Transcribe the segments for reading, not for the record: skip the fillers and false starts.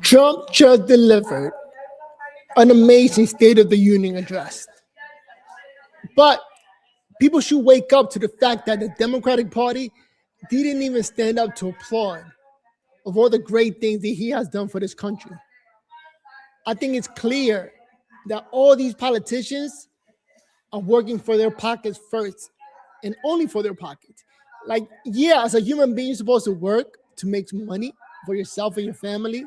Trump just delivered an amazing State of the Union address. But people should wake up to the fact that the Democratic Party didn't even stand up to applaud of all the great things that he has done for this country. I think it's clear that all these politicians are working for their pockets first and only for their pockets. Like, yeah, as a human being, you're supposed to work to make some money for yourself and your family.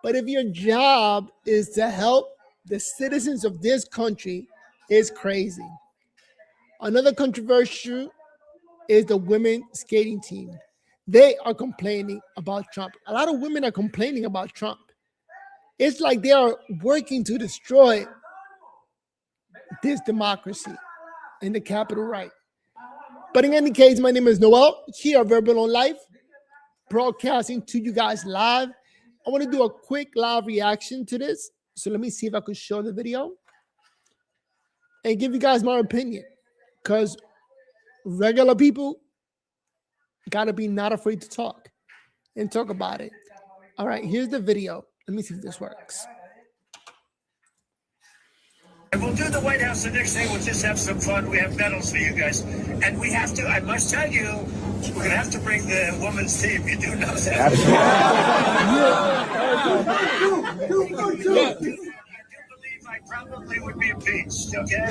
But if your job is to help the citizens of this country, it's crazy. Another controversial is the women skating team. They are complaining about Trump. A lot of women are complaining about Trump. It's like they are working to destroy this democracy and the Capitol right. But in any case, my name is Noel, here at Verbal on Life, broadcasting to you guys live. I want to do a quick live reaction to this. So let me see if I could show the video and give you guys my opinion. Because regular people gotta be not afraid to talk and talk about it. All right, here's the video. Let me see if this works. And we'll do the White House the next day. We'll just have some fun. We have medals for you guys. And we have to, I must tell you, we're going to have to bring the women's team. You do know that. I do believe I probably would be impeached, okay?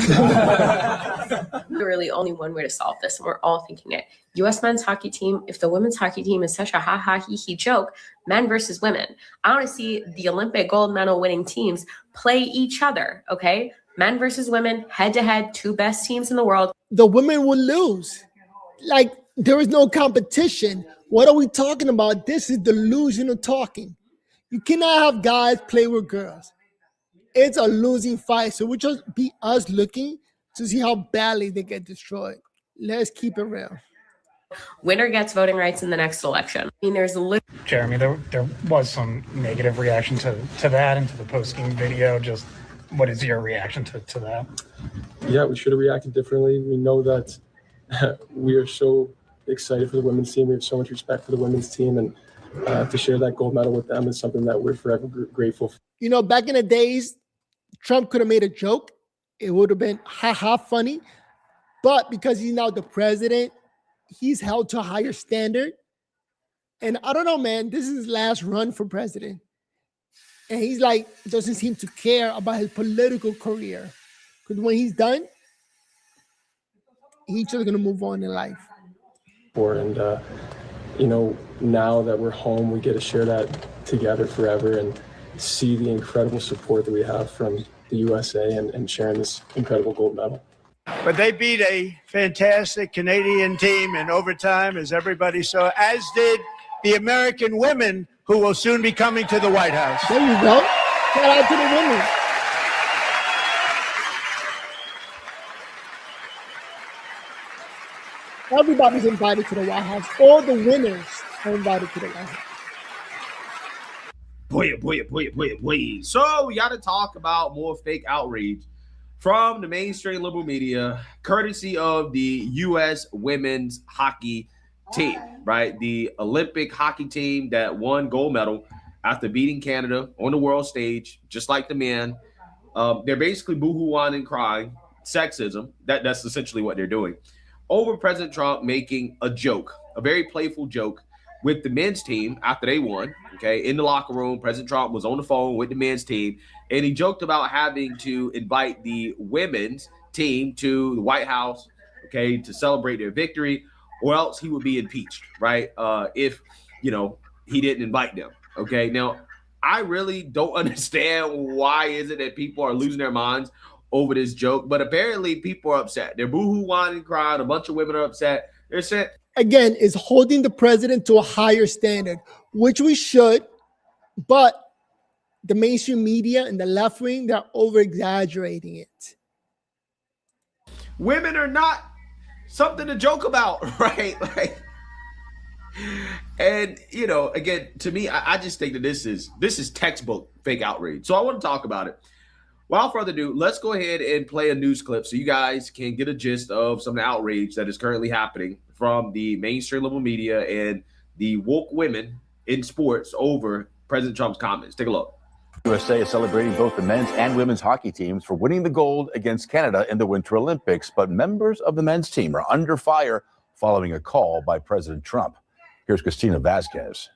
Really only one way to solve this, and we're all thinking it. U.S. men's hockey team, if the women's hockey team is such a ha-ha hee-hee joke, men versus women. I want to see the Olympic gold medal winning teams play each other, okay? Men versus women, head-to-head, two best teams in the world. The women will lose. Like, there is no competition. What are we talking about? This is delusional talking. You cannot have guys play with girls. It's a losing fight. So we'll just be us looking to see how badly they get destroyed. Let's keep it real. Winner gets voting rights in the next election. I mean, there's Jeremy, there was some negative reaction to that and to the post-game video. Just what is your reaction to that? Yeah, we should have reacted differently. We know that we are so excited for the women's team. We have so much respect for the women's team, and to share that gold medal with them is something that we're forever grateful for. You know, back in the days, Trump could have made a joke. It would have been ha-ha funny. But because he's now the president, he's held to a higher standard. And I don't know, man, this is his last run for president. And he's like, doesn't seem to care about his political career. Because when he's done, he's just going to move on in life. And, you know, now that we're home, we get to share that together forever and see the incredible support that we have from the USA and sharing this incredible gold medal. But they beat a fantastic Canadian team in overtime, as everybody saw, as did the American women who will soon be coming to the White House. There you go. Shout out to the women. Everybody's invited to the White House. All the winners are invited to the White House. Boy. So we got to talk about more fake outrage from the mainstream liberal media, courtesy of the U.S. women's hockey team, right? The Olympic hockey team that won gold medal after beating Canada on the world stage, just like the men. They're basically boo-hoo-whining and crying, sexism. That's essentially what they're doing. Over President Trump making a joke, a very playful joke with the men's team after they won, okay? In the locker room, President Trump was on the phone with the men's team, and he joked about having to invite the women's team to the White House, okay, to celebrate their victory, or else he would be impeached, right? If, you know, he didn't invite them, okay? Now, I really don't understand why is it that people are losing their minds over this joke, but apparently people are upset. They're boo-hoo, whining, crying. A bunch of women are upset. They're saying, again, is holding the president to a higher standard, which we should, but the mainstream media and the left wing, they're over-exaggerating it. women are not something to joke about, right? Like, and you know, again, to me, I just think that this is textbook fake outrage. So I want to talk about it. Without further ado, let's go ahead and play a news clip so you guys can get a gist of some of the outrage that is currently happening from the mainstream liberal media and the woke women in sports over President Trump's comments. Take a look. USA is celebrating both the men's and women's hockey teams for winning the gold against Canada in the Winter Olympics, but members of the men's team are under fire following a call by President Trump. Here's Christina Vasquez.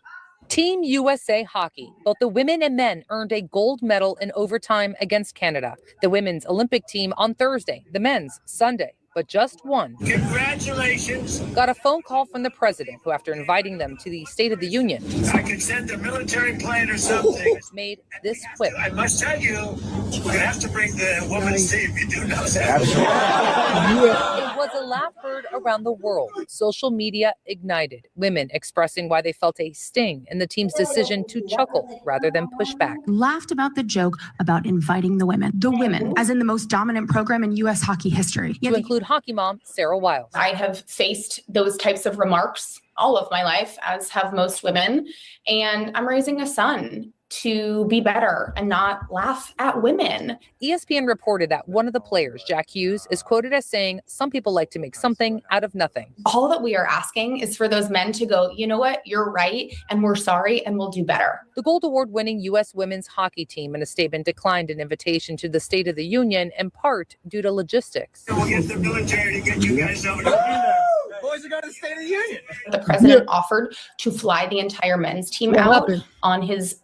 Team USA Hockey, both the women and men earned a gold medal in overtime against Canada. The women's Olympic team on Thursday, the men's Sunday, but just one. Congratulations. Got a phone call from the president, who, after inviting them to the State of the Union, I could send a military plane or something. made this quip. I must tell you, we're going to have to bring the women's team. You do know that. It was a laugh heard around the world. Social media ignited. Women expressing why they felt a sting in the team's decision to chuckle rather than push back. Laughed about the joke about inviting the women, as in the most dominant program in U.S. hockey history. To include hockey mom Sarah Wiles. I have faced those types of remarks all of my life, as have most women. And I'm raising a son to be better and not laugh at women. ESPN reported that one of the players, Jack Hughes, is quoted as saying, "Some people like to make something out of nothing." All that we are asking is for those men to go, you know what, you're right, and we're sorry, and we'll do better. The Gold Award-winning U.S. women's hockey team in a statement declined an invitation to the State of the Union, in part due to logistics. We'll get the military to get you guys over there. Boys are going to the State of the Union. The president offered to fly the entire men's team out on his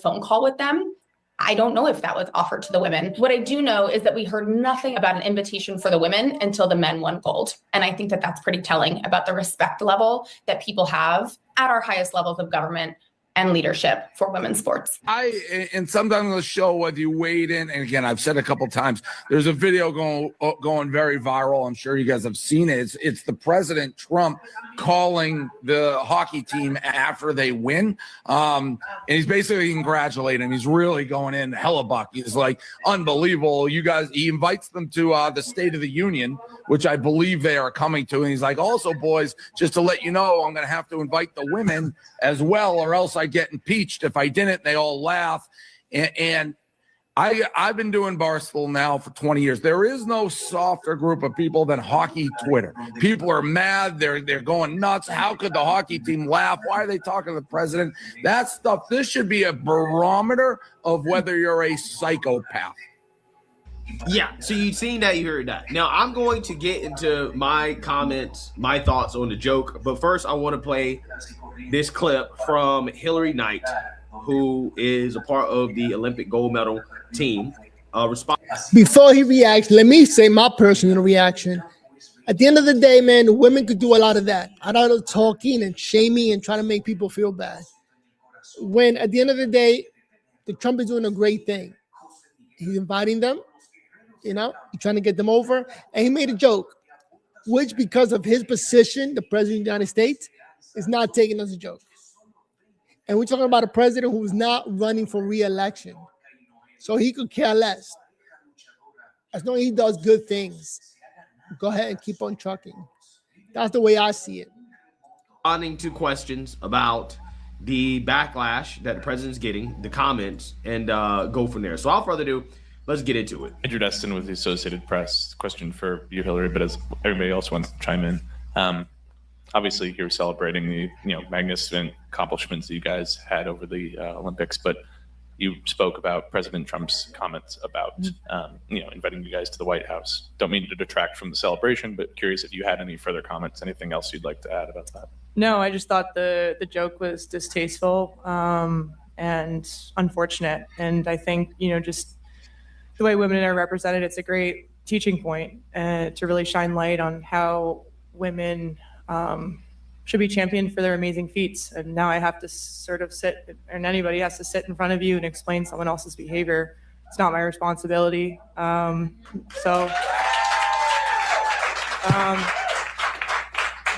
phone call with them. I don't know if that was offered to the women. What I do know is that we heard nothing about an invitation for the women until the men won gold. And I think that that's pretty telling about the respect level that people have at our highest levels of government and leadership for women's sports. And sometimes on the show, whether you weighed in, and again, I've said a couple times, there's a video going very viral. I'm sure you guys have seen it. It's the President Trump calling the hockey team after they win. And he's basically congratulating them. He's really going in hellebuck. He's like, unbelievable. You guys, he invites them to the State of the Union, which I believe they are coming to. And he's like, also, boys, just to let you know, I'm going to have to invite the women as well, or else I get impeached if I didn't. They all laugh. And I've been doing Barstool now for 20 years. There is no softer group of people than hockey Twitter. People are mad. They're going nuts. How could the hockey team laugh? Why are they talking to the president? That stuff, this should be a barometer of whether you're a psychopath. Yeah, so you've seen that, you heard that. Now, I'm going to get into my comments, my thoughts on the joke. But first, I want to play this clip from Hillary Knight, who is a part of the Olympic gold medal team. Before he reacts, let me say my personal reaction. At the end of the day, man, the women could do a lot of that. A lot of talking and shaming and trying to make people feel bad. When at the end of the day, the Trump is doing a great thing. He's inviting them, you know, he's trying to get them over. And he made a joke, which because of his position, the president of the United States, is not taken as a joke. And we're talking about a president who's not running for re-election. So he could care less. As long as he does good things, go ahead and keep on trucking. That's the way I see it. Responding to questions about the backlash that the president's getting, the comments, and go from there. So without further ado, let's get into it. Andrew Destin with the Associated Press. Question for you, Hillary, but as everybody else wants to chime in. Obviously, you're celebrating the magnificent accomplishments that you guys had over the Olympics, but you spoke about President Trump's comments about inviting you guys to the White House. Don't mean to detract from the celebration, but curious if you had any further comments, anything else you'd like to add about that. No, I just thought the joke was distasteful and unfortunate, and I think just the way women are represented, it's a great teaching point to really shine light on how women should be championed for their amazing feats. And now I have to sort of sit, and anybody has to sit in front of you and explain someone else's behavior. It's not my responsibility. But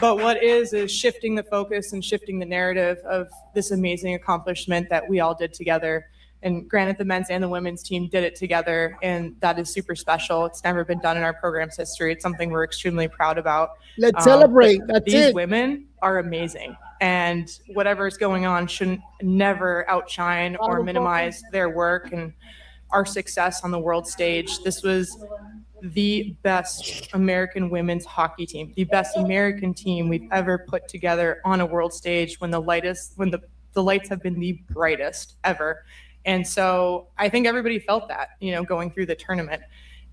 what is shifting the focus and shifting the narrative of this amazing accomplishment that we all did together. And granted, the men's and the women's team did it together, and that is super special. It's never been done in our program's history. It's something we're extremely proud about. Let's celebrate. That's these it. Women are amazing, and whatever is going on shouldn't never outshine or minimize their work and our success on the world stage. This was the best American women's hockey team, the best American team we've ever put together on a world stage when the the lights have been the brightest ever. And so I think everybody felt that, going through the tournament.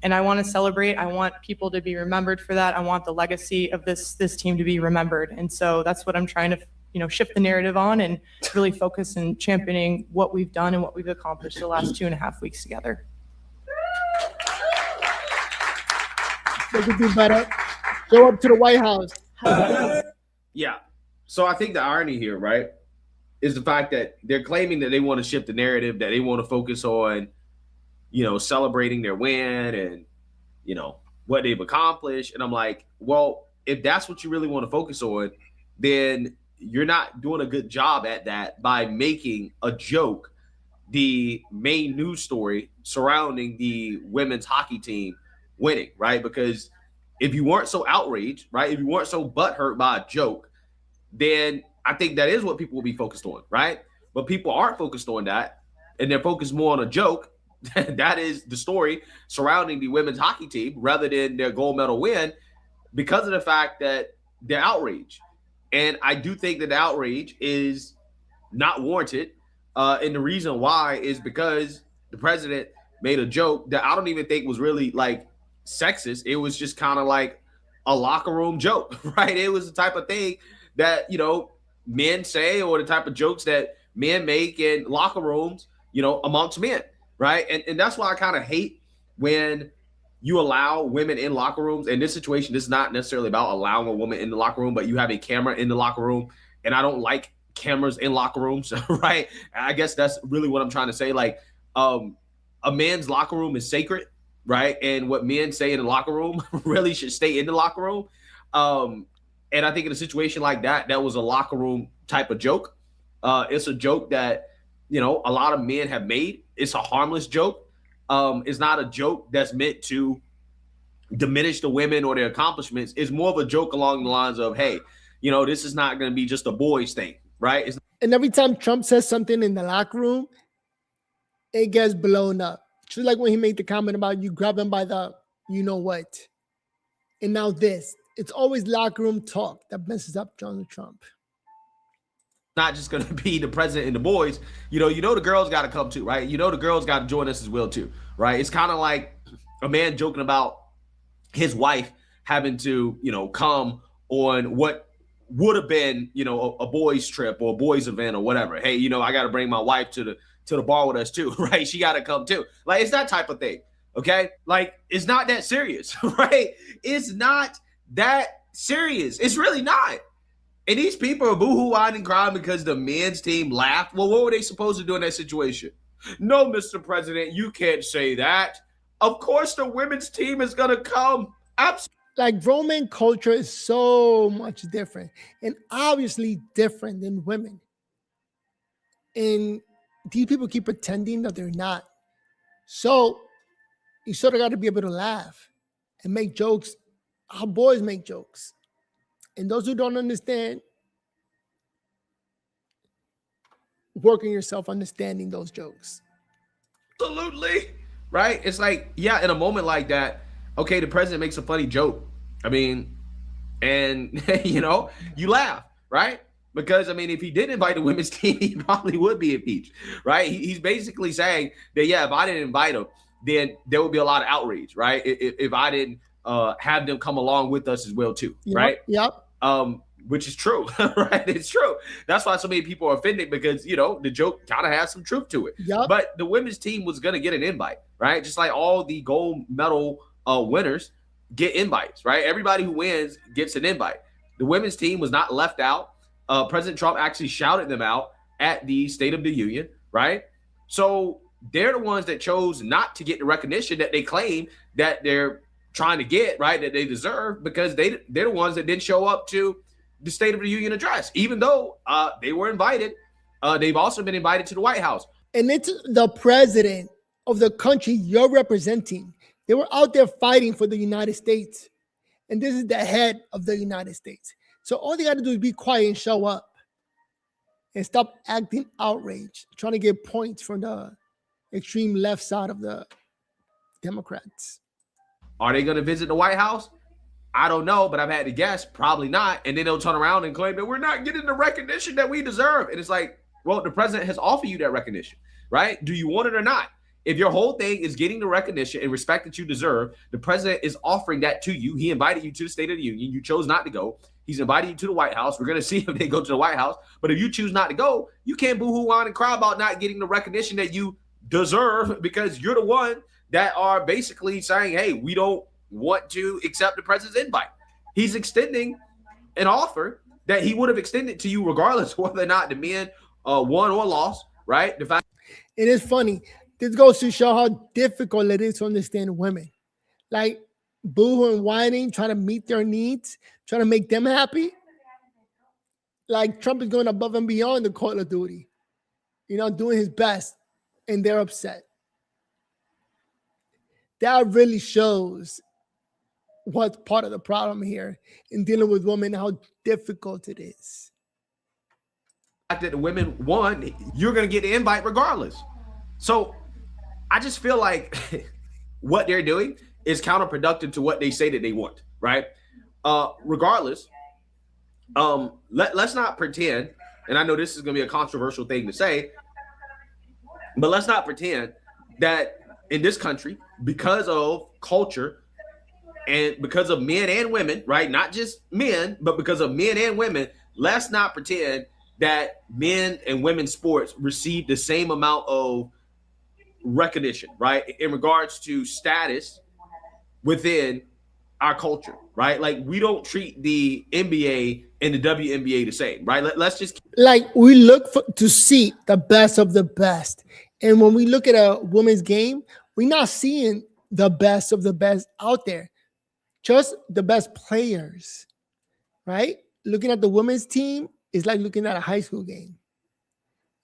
And I want to celebrate. I want people to be remembered for that. I want the legacy of this team to be remembered. And so that's what I'm trying to, shift the narrative on and really focus in championing what we've done and what we've accomplished the last 2.5 weeks together. They could do better. Go up to the White House. Yeah. So I think the irony here, right, is the fact that they're claiming that they want to shift the narrative, that they want to focus on, celebrating their win and, what they've accomplished. And I'm like, well, if that's what you really want to focus on, then you're not doing a good job at that by making a joke the main news story surrounding the women's hockey team winning, right? Because if you weren't so outraged, right, if you weren't so butthurt by a joke, then I think that is what people will be focused on, right? But people aren't focused on that, and they're focused more on a joke. That is the story surrounding the women's hockey team rather than their gold medal win, because of the fact that they're outraged. And I do think that the outrage is not warranted. And the reason why is because the president made a joke that I don't even think was really like sexist. It was just kind of like a locker room joke, right? It was the type of thing that, men say, or the type of jokes that men make in locker rooms, amongst men, right? And that's why I kind of hate when you allow women in locker rooms. In this situation, this is not necessarily about allowing a woman in the locker room, but you have a camera in the locker room. And I don't like cameras in locker rooms, right? I guess that's really what I'm trying to say. Like, a man's locker room is sacred, right? And what men say in the locker room really should stay in the locker room. And I think in a situation like that, that was a locker room type of joke. It's a joke that, a lot of men have made. It's a harmless joke. It's not a joke that's meant to diminish the women or their accomplishments. It's more of a joke along the lines of, hey, this is not going to be just a boys thing, right? And every time Trump says something in the locker room, it gets blown up. Just like when he made the comment about you grab him by the what. And now this. It's always locker room talk that messes up Donald Trump. Not just going to be the president and the boys. The girls got to come too, right? The girls got to join us as well too, right? It's kind of like a man joking about his wife having to, come on what would have been, a boys trip or a boys event or whatever. Hey, I got to bring my wife to the bar with us too, right? She got to come too. Like, it's that type of thing, okay? Like, it's not that serious, right? It's not that serious. It's really not. And these people are boo-hoo-ing and crying because the men's team laughed. Well, what were they supposed to do in that situation? No, Mr. President, you can't say that. Of course the women's team is going to come. Absolutely. Like, Roman culture is so much different and obviously different than women. And these people keep pretending that they're not. So you sort of got to be able to laugh and make jokes how boys make jokes. And those who don't understand, work on yourself understanding those jokes. Absolutely. Right? It's like, yeah, in a moment like that, okay, the president makes a funny joke. I mean, and, you laugh, right? Because, if he didn't invite the women's team, he probably would be impeached, right? He's basically saying that, yeah, if I didn't invite him, then there would be a lot of outrage, right? If I didn't have them come along with us as well too, right? Yep. Which is true, right? It's true. That's why so many people are offended, because the joke kind of has some truth to it. Yep. But the women's team was gonna get an invite, right? Just like all the gold medal winners get invites, right? Everybody who wins gets an invite. The women's team was not left out. President Trump actually shouted them out at the State of the Union, right? So they're the ones that chose not to get the recognition that they claim that they're trying to get, right, that they deserve, because they're the ones that didn't show up to the State of the Union address, even though they were invited. They've also been invited to the White House. And it's the president of the country you're representing. They were out there fighting for the United States. And this is the head of the United States. So all they got to do is be quiet and show up and stop acting outraged, trying to get points from the extreme left side of the Democrats. Are they going to visit the White House? I don't know, but I've had to guess probably not. And then they'll turn around and claim that we're not getting the recognition that we deserve. And it's like, Well, the president has offered you that recognition, right? Do you want it or not? If your whole thing is getting the recognition and respect that you deserve, the president is offering that to you. He invited you to the State of the Union. You chose not to go. He's invited you to the White House. We're going to see if they go to the White House. But if you choose not to go, you can't boo-hoo on and cry about not getting the recognition that you deserve, because you're the one that are basically saying, hey, we don't want to accept the president's invite. He's extending an offer that he would have extended to you regardless of whether or not the men won or lost, right? The fact it is funny. This goes to show how difficult it is to understand women. Like boohoo and whining, trying to meet their needs, trying to make them happy. Like Trump is going above and beyond the call of duty, doing his best, and they're upset. That really shows what's part of the problem here in dealing with women, how difficult it is. That the women won, you're going to get the invite regardless. So I just feel like what they're doing is counterproductive to what they say that they want, right? Regardless, let's not pretend, and I know this is going to be a controversial thing to say, but let's not pretend that in this country, because of culture and because of men and women, right? Not just men, but because of men and women, let's not pretend that men and women's sports receive the same amount of recognition, right? In regards to status within our culture, right? Like we don't treat the NBA and the WNBA the same, right? Let's just like we look to see the best of the best. And when we look at a women's game, we're not seeing the best of the best out there, just the best players, right? Looking at the women's team is like looking at a high school game.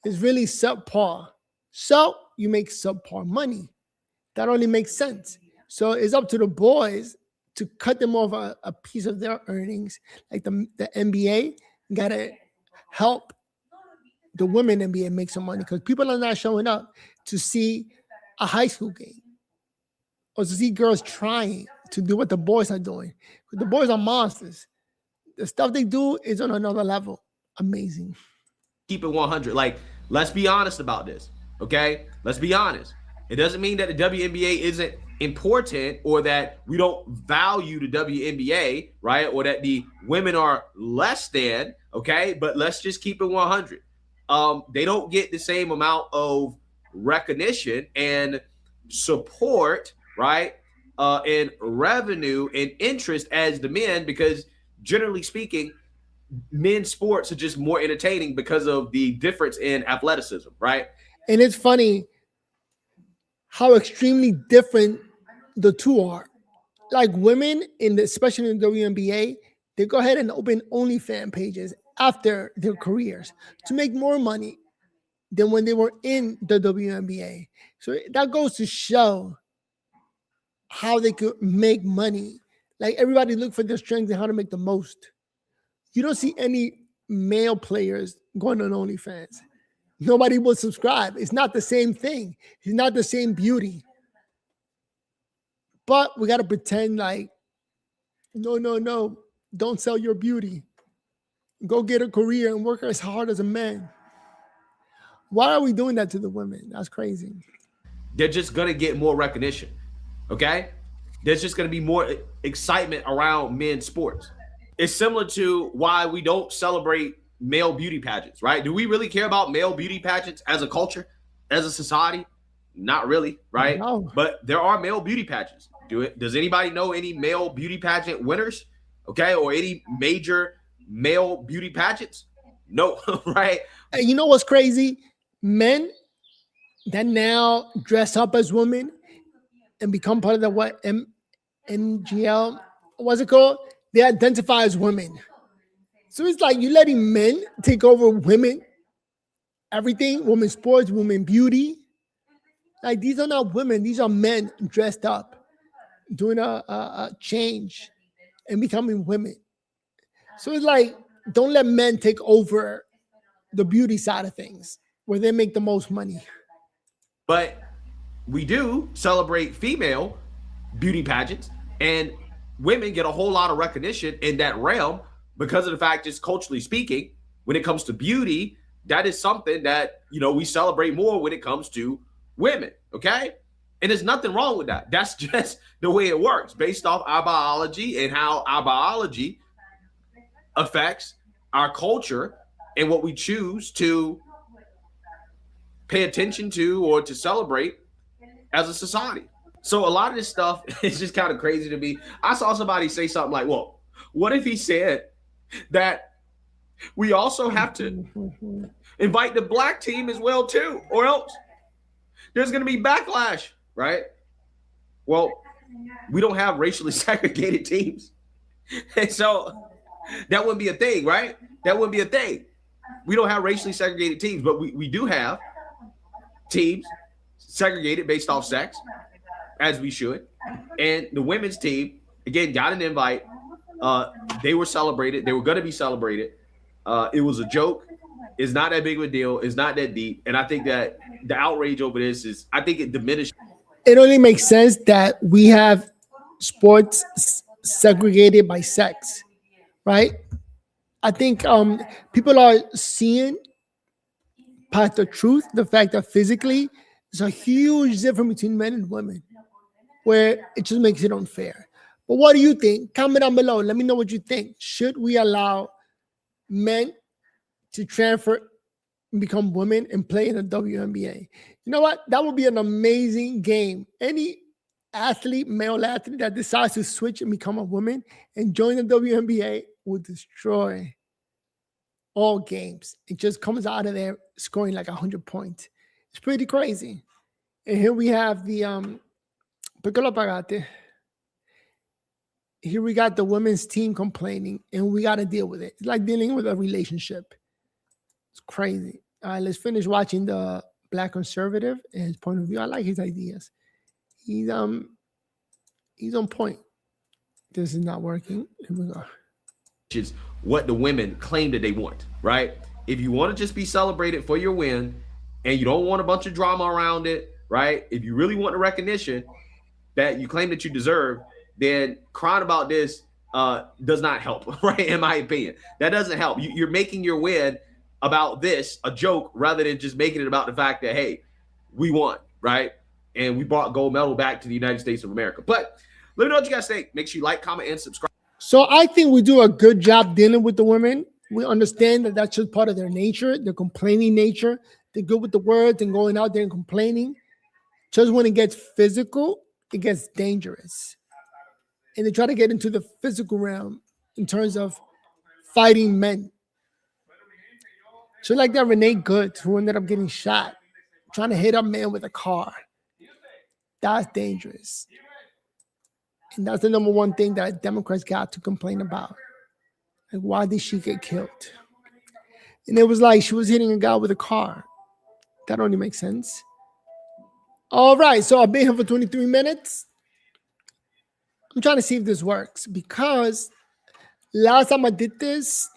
It's really subpar. So you make subpar money. That only makes sense. So it's up to the boys to cut them off a piece of their earnings. Like the NBA got to help the women NBA make some money, because people are not showing up to see a high school game or to see girls trying to do what the boys are doing. The boys are monsters. The stuff they do is on another level. Amazing. Keep it 100. Like, let's be honest about this, okay? Let's be honest. It doesn't mean that the WNBA isn't important or that we don't value the WNBA, right? Or that the women are less than, okay? But let's just keep it 100. They don't get the same amount of recognition and support, right? And revenue and interest as the men, because generally speaking, men's sports are just more entertaining because of the difference in athleticism, right? And it's funny how extremely different the two are. Like women, especially in the WNBA, they go ahead and open OnlyFans pages after their careers to make more money than when they were in the WNBA. So that goes to show how they could make money. Like everybody look for their strengths and how to make the most. You don't see any male players going on OnlyFans. Nobody will subscribe. It's not the same thing. It's not the same beauty. But we got to pretend like, no, don't sell your beauty. Go get a career and work as hard as a man. Why are we doing that to the women? That's crazy. They're just going to get more recognition, okay? There's just going to be more excitement around men's sports. It's similar to why we don't celebrate male beauty pageants, right? Do we really care about male beauty pageants as a culture, as a society? Not really, right? No. But there are male beauty pageants. Does anybody know any male beauty pageant winners? Okay, or any major male beauty pageants? No, right? And you know what's crazy? Men that now dress up as women and become part of the MGL, what's it called? They identify as women. So it's like you're letting men take over women, everything, women's sports, women beauty. Like these are not women, these are men dressed up, doing a change and becoming women. So it's like, don't let men take over the beauty side of things where they make the most money. But we do celebrate female beauty pageants, and women get a whole lot of recognition in that realm because of the fact, just culturally speaking, when it comes to beauty, that is something that, we celebrate more when it comes to women. Okay. And there's nothing wrong with that. That's just the way it works based off our biology and how our biology affects our culture and what we choose to pay attention to or to celebrate as a society. So a lot of this stuff is just kind of crazy to me. I saw somebody say something like, well, what if he said that we also have to invite the black team as well too, or else there's going to be backlash, right? Well, we don't have racially segregated teams. And so that wouldn't be a thing, right? That wouldn't be a thing. We don't have racially segregated teams, but we do have teams segregated based off sex, as we should. And the women's team, again, got an invite. They were celebrated. They were going to be celebrated. It was a joke. It's not that big of a deal. It's not that deep. And I think that the outrage over this I think it diminished. It only makes sense that we have sports segregated by sex, right? I think people are seeing past the truth, the fact that physically there's a huge difference between men and women, where it just makes it unfair. But what do you think? Comment down below. Let me know what you think. Should we allow men to transfer and become women and play in the WNBA? You know what? That would be an amazing game. Any athlete, male athlete that decides to switch and become a woman and join the WNBA will destroy all games. It just comes out of there scoring like 100 points. It's pretty crazy. And here we have the here we got the women's team complaining, and we got to deal with it. It's like dealing with a relationship. It's crazy. All right, let's finish watching the Black conservative and his point of view. I like his ideas. He's on point. This is not working. Here we go. Is what the women claim that they want, right? If you want to just be celebrated for your win and you don't want a bunch of drama around it, right? If you really want the recognition that you claim that you deserve, then crying about this does not help, right? In my opinion, that doesn't help. You're making your win about this a joke rather than just making it about the fact that, hey, we won, right? And we brought gold medal back to the United States of America. But let me know what you guys think. Make sure you like, comment, and subscribe. So I think we do a good job dealing with the women. We understand that that's just part of their nature, their complaining nature. They're good with the words and going out there and complaining. Just when it gets physical, it gets dangerous. And they try to get into the physical realm in terms of fighting men. So like that Renee Good, who ended up getting shot, trying to hit a man with a car. That's dangerous. And that's the number one thing that Democrats got to complain about. Like, why did she get killed? And it was like she was hitting a guy with a car. That only makes sense. All right, so I've been here for 23 minutes. I'm trying to see if this works because last time I did this,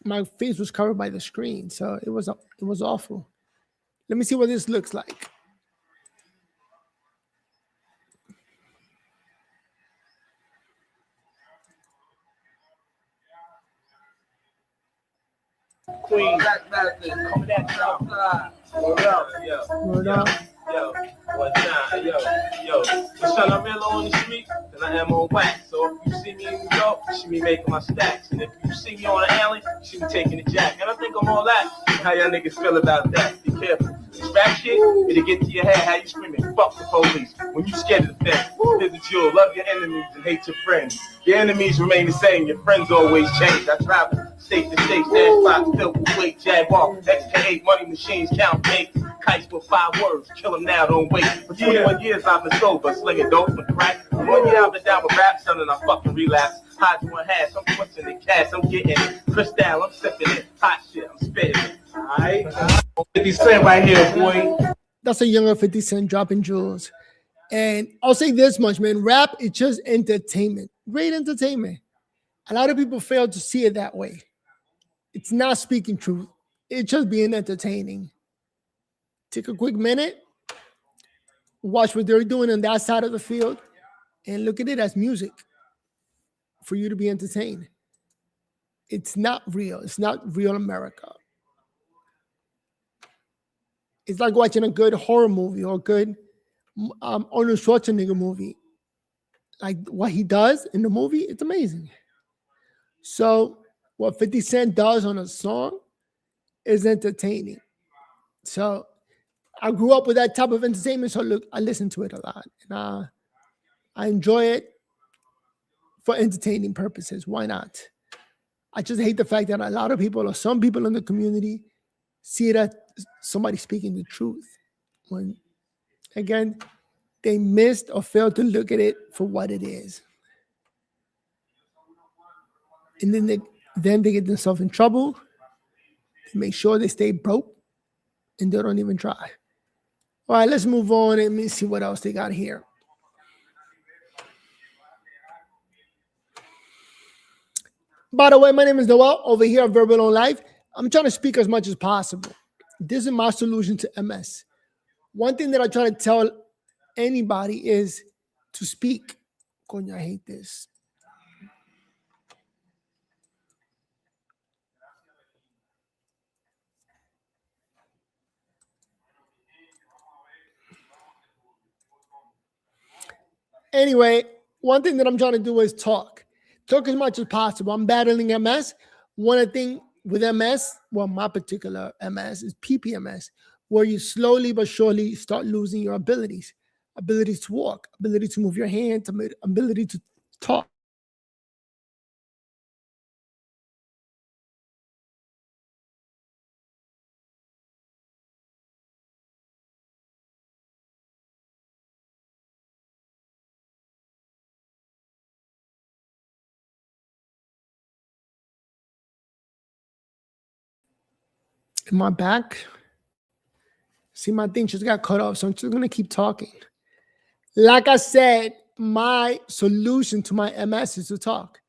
my face was covered by the screen, so it was awful. Let me see what this looks like. Queen, coming at you outside. What up, yo? What up? Yo, what time? Yo. Son, I'm real on the street, and I am on wax. So if you see me in New York, you see me making my stacks. And if you see me on an alley, you see me taking the jack. And I think I'm all that. How y'all niggas feel about that? Be careful. This rap shit, it'll get to your head. How you screaming? Fuck the police. When you scared of the thing, visit you, love your enemies and hate your friends. Your enemies remain the same. Your friends always change. I travel state to state, stand spots filled with weight, Jaguar, XK8, money machines, count dates, kites with 5 words, kill them now, don't wait. For 21 years I've been sober, slinging dope and crack. 1 year I've been down with rap, son, and I fucking relapse. Hot one has, I'm twisting the cash, I'm getting it. Crystal, I'm sipping it. Hot shit, I'm spitting it. Alright? 50 Cent right here, boy. That's a younger 50 Cent dropping jewels. And I'll say this much, man. Rap is just entertainment. Great entertainment. A lot of people fail to see it that way. It's not speaking truth. It's just being entertaining. Take a quick minute, watch what they're doing on that side of the field, and look at it as music for you to be entertained. It's not real. It's not real America. It's like watching a good horror movie or a good Arnold Schwarzenegger movie. Like what he does in the movie, it's amazing. So what 50 Cent does on a song is entertaining. So I grew up with that type of entertainment, so look, I listen to it a lot. And I enjoy it for entertaining purposes. Why not? I just hate the fact that a lot of people or some people in the community see it as somebody speaking the truth. When, again, they missed or failed to look at it for what it is. And then they get themselves in trouble. They make sure they stay broke and they don't even try. All right, let's move on and let me see what else they got here. By the way, my name is Noel over here at Verbal on Life. I'm trying to speak as much as possible. This is my solution to MS. One thing that I try to tell anybody is to speak. Coño, I hate this. Anyway, one thing that I'm trying to do is talk. Talk as much as possible. I'm battling MS. One thing with MS, well, my particular MS is PPMS, where you slowly but surely start losing your abilities to walk, ability to move your hands, ability to talk. Am I back? See, my thing just got cut off, so I'm just going to keep talking. Like I said, my solution to my MS is to talk.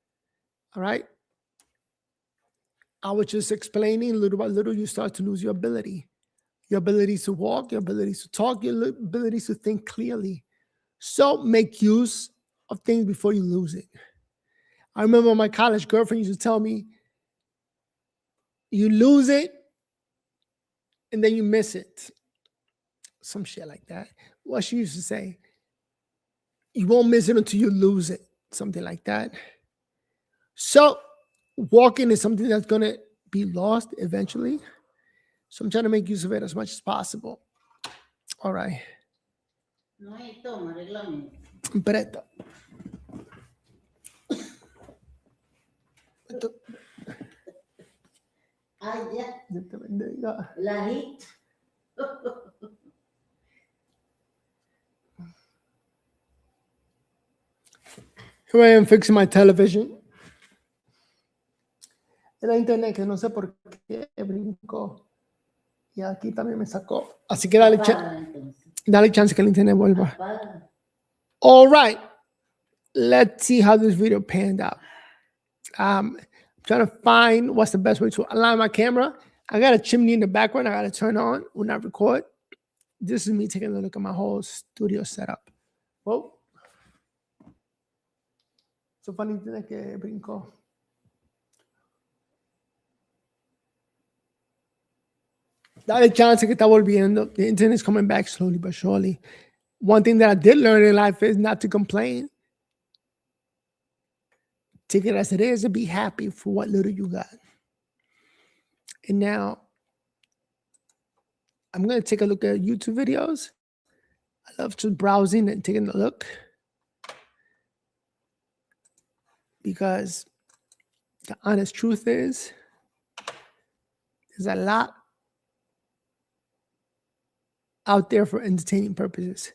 All right? I was just explaining little by little, you start to lose your ability to walk, your abilities to talk, your abilities to think clearly. So make use of things before you lose it. I remember my college girlfriend used to tell me, you lose it and then you miss it. Some shit like that. What she used to say, you won't miss it until you lose it. Something like that. So walking is something that's going to be lost eventually. So I'm trying to make use of it as much as possible. All right. Preto. Here I am fixing my television. Era internet que no sé por qué brincó. Y aquí también me sacó. Así que dale chance que el internet vuelva. All right. Let's see how this video panned out. I'm trying to find what's the best way to align my camera. I got a chimney in the background I got to turn on when I record. This is me taking a look at my whole studio setup. Whoa. So funny internet que brincó. Dale chance que está volviendo. The internet is coming back slowly but surely. One thing that I did learn in life is not to complain. Take it as it is and be happy for what little you got. And now, I'm going to take a look at YouTube videos. I love just browsing and taking a look. Because the honest truth is, there's a lot out there for entertaining purposes.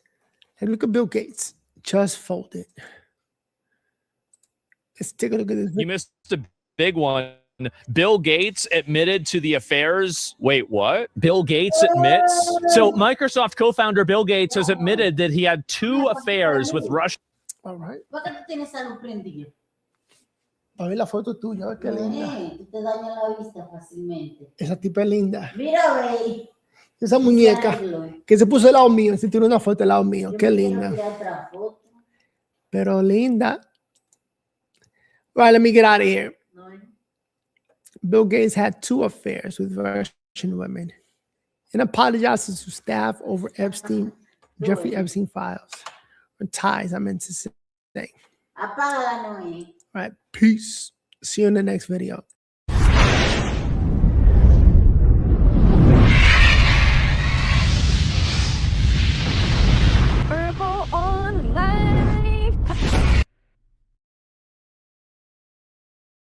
And look at Bill Gates. Just folded. Let's take a look at this. You missed a big one. Bill Gates admitted to the affairs. Wait, what? Bill Gates admits? So Microsoft co-founder Bill Gates has admitted that he had 2 affairs with Russia. All right. A ver la foto tuya, qué linda. Te daña la vista fácilmente. Esa tipa es linda. Mira, güey. Esa muñeca que se puso al lado mío. Se tiró una foto al lado mío. Qué linda. Pero linda. Right, let me get out of here. Bill Gates had 2 affairs with Russian women. and apologizes to staff over Jeffrey Epstein files. Or ties, I meant to say. All right, peace. See you in the next video.